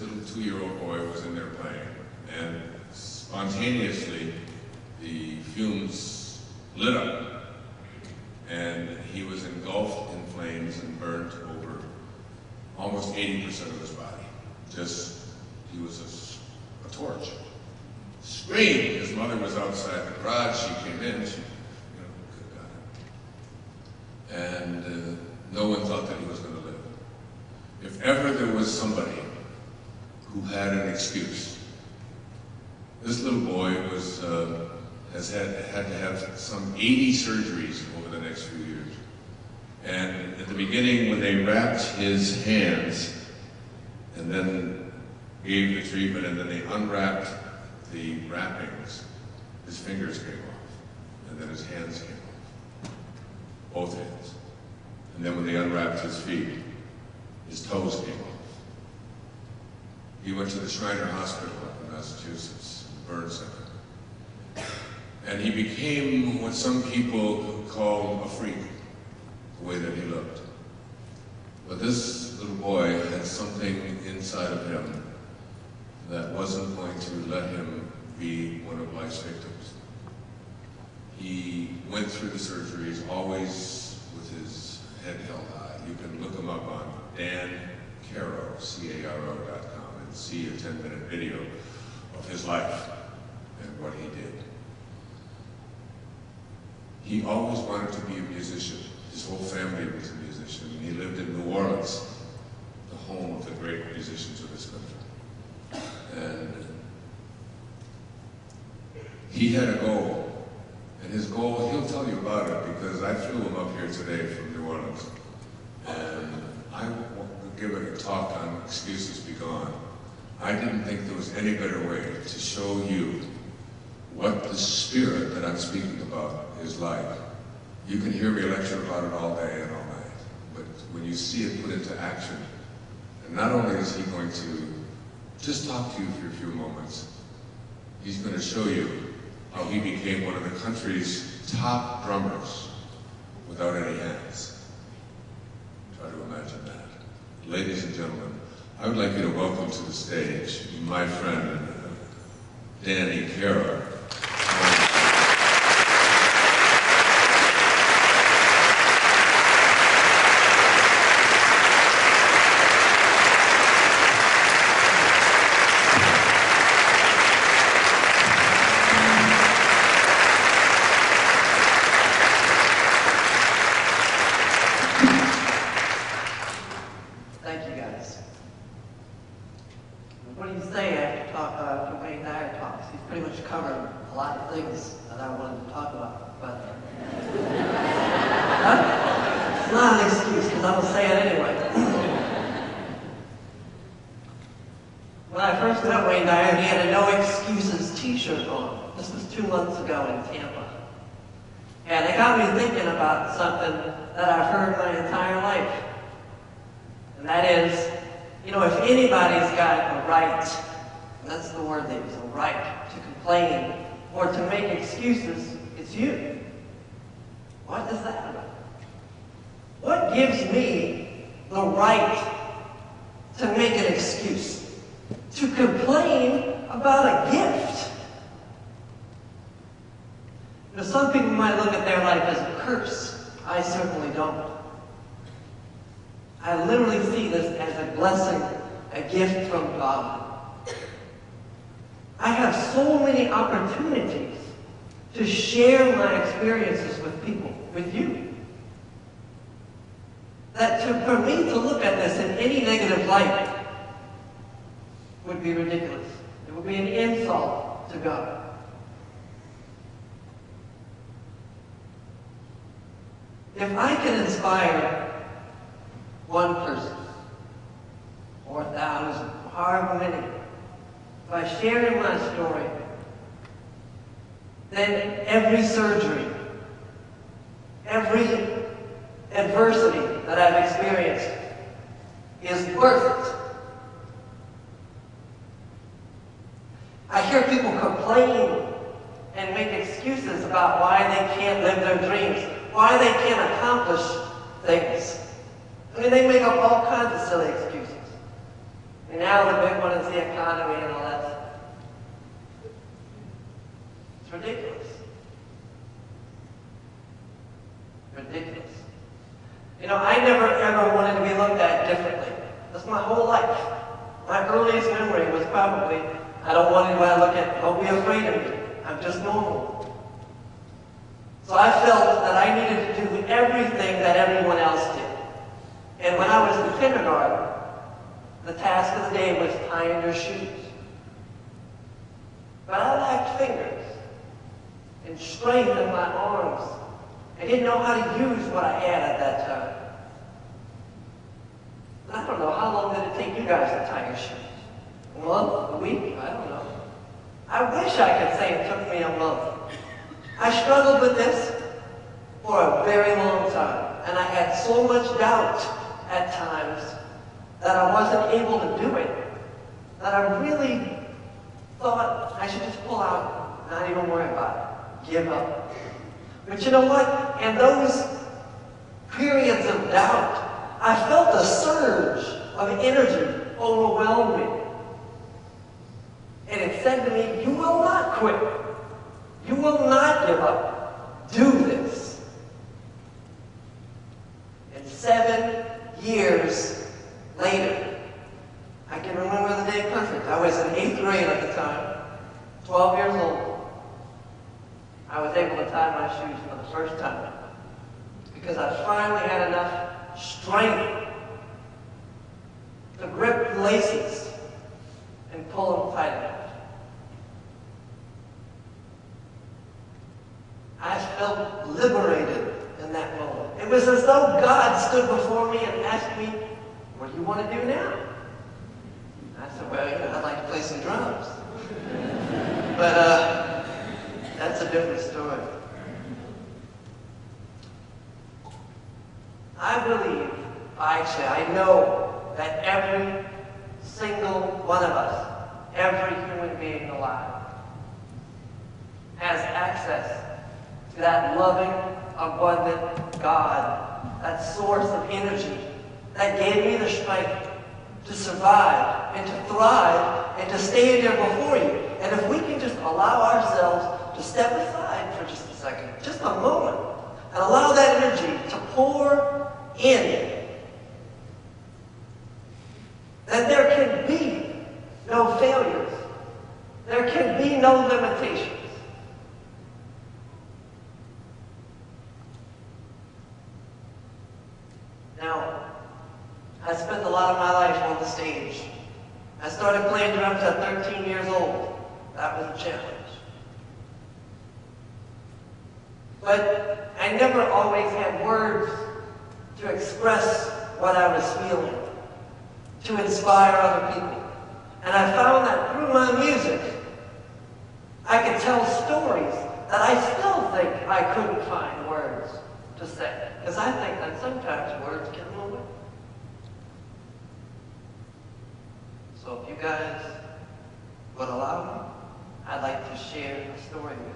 this little 2-year-old boy was in there playing, and spontaneously the fumes lit up, and he was engulfed in flames and burnt over almost 80% of his body. He was a torch. Screamed. His mother was outside the garage. She came in. She, good God. And no one thought that he was going to live. If ever there was somebody who had an excuse, this little boy has had to have some 80 surgeries over the next few years. And at the beginning, when they wrapped his hands and then gave the treatment and then they unwrapped the wrappings, his fingers came off, and then his hands came off, both hands. And then when they unwrapped his feet, his toes came off. He went to the Shriner Hospital up in Massachusetts, the burn center. And he became what some people call a freak, the way that he looked. But this little boy had something inside of him that wasn't going to let him be one of life's victims. He went through the surgeries always with his head held high. You can look him up on Caro, Caro.com, and see a 10-minute video of his life and what he did. He always wanted to be a musician. His whole family was a musician. He lived in New Orleans, the home of the great musicians of this country. And he had a goal, and his goal, he'll tell you about it because I flew him up here today from New Orleans, and I will give a talk on Excuses Be Gone. I didn't think there was any better way to show you what the spirit that I'm speaking about is like. You can hear me lecture about it all day and all night, but when you see it put into action, and not only is he going to just talk to you for a few moments, he's going to show you how he became one of the country's top drummers without any hands. Try to imagine that. Ladies and gentlemen, I would like you to welcome to the stage my friend, Caro. What do you say after Dyer talks? He's pretty much covered a lot of things that I wanted to talk about, but it's not an excuse because I'm going to say it anyway. When I first met Wayne Dyer, he had a No Excuses t-shirt on. This was 2 months ago in Tampa. And it got me thinking about something that I've heard my entire life. And that is, you know, if anybody's got a right, that's the word they use, a right to complain or to make excuses, it's you. What is that about? What gives me the right to make an excuse? To complain about a gift? You know, some people might look at their life as a curse. I certainly don't. I literally see this as a blessing, a gift from God. I have so many opportunities to share my experiences with people, with you, that for me to look at this in any negative light would be ridiculous. It would be an insult to God. If I can inspire one person, or 1,000, however many, by sharing my story, then every surgery, every adversity that I've experienced is worth it. I hear people complain and make excuses about why they can't live their dreams, why they can't accomplish things. I mean, they make up all kinds of silly excuses. And now the big one is the economy and all that stuff. It's ridiculous. Ridiculous. You know, I never ever wanted to be looked at differently. That's my whole life. My earliest memory was probably, I don't want anybody to look at, don't be afraid of me. I'm just normal. So I felt that I needed to do everything that everyone else did. And when I was in kindergarten, the task of the day was tying your shoes. But I lacked fingers and strength in my arms. I didn't know how to use what I had at that time. And I don't know, how long did it take you guys to tie your shoes? A month? A week? I don't know. I wish I could say it took me a month. I struggled with this for a very long time, and I had so much doubt at times that I wasn't able to do it, that I really thought I should just pull out, not even worry about it, give up. But you know what? In those periods of doubt, I felt a surge of energy overwhelm me. And it said to me, you will not quit. You will not give up. Do this. And 7 years later, I can remember the day perfect. I was in 8th grade at the time, 12 years old. I was able to tie my shoes for the first time because I finally had enough strength to grip the laces and pull them tight enough. I felt liberated in that moment. It was as though God stood before me and asked me, what do you want to do now? I said, well, I'd like to play some drums. But that's a different story. I believe, actually, I know that every single one of us, every human being alive, has access to that loving, abundant God, that source of energy that gave me the strength to survive and to thrive and to stand there before you. And if we can just allow ourselves to step aside for just a second, just a moment, and allow that energy to pour in, then there can be no failures. There can be no limitations. Now, I spent a lot of my life on the stage. I started playing drums at 13 years old. That was a challenge. But I never always had words to express what I was feeling, to inspire other people. And I found that through my music, I could tell stories that I still think I couldn't find words to say. Because I think that sometimes words get in the way. So if you guys would allow me, I'd like to share the story with you.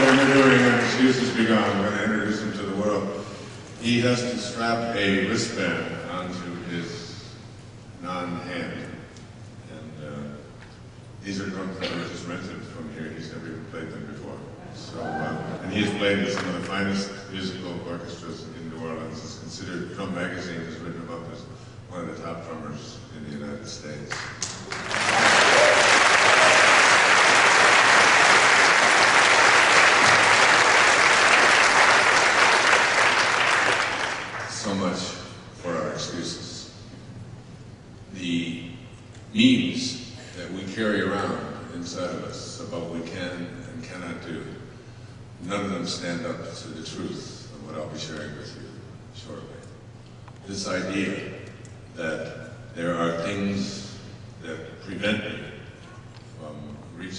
During an excuse has begun, I'm going to introduce him to the world. He has to strap a wristband onto his non-hand. And these are drums that were just rented from here. He's never even played them before. So, and he has played in some of the finest musical orchestras in New Orleans. He's considered, Drum Magazine has written him up as one of the top drummers in the United States. So much for our excuses. The memes that we carry around inside of us about what we can and cannot do, none of them stand up to the truth of what I'll be sharing with you shortly. This idea that there are things that prevent me